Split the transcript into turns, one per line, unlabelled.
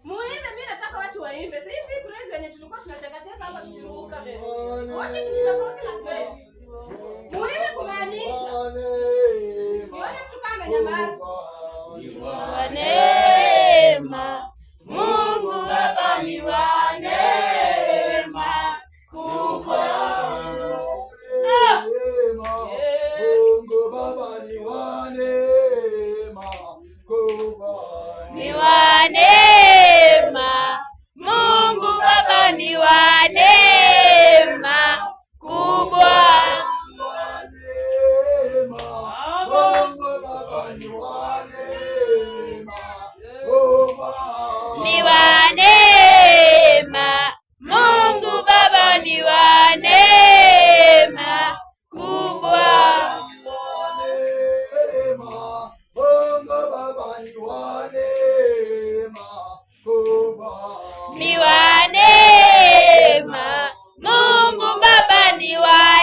Muimbe, mimi nataka watu waimbe. Sisi praise yenye tulikuwa tunacheka cheka hapa tukiruka. Worship ni tofauti na praise. Muimbe kumaanisha. Nione mtu kama amenyamaza.
Wa neema, Mungu Baba ni wa neema kubwa.
Mungu Baba ni wa neema kubwa.
Ni wa neema, Mungu Baba ni wa neema kubwa. Ni wa neema, Mungu Baba ni wa neema kubwa. Ni wa neema, Mungu Baba ni wa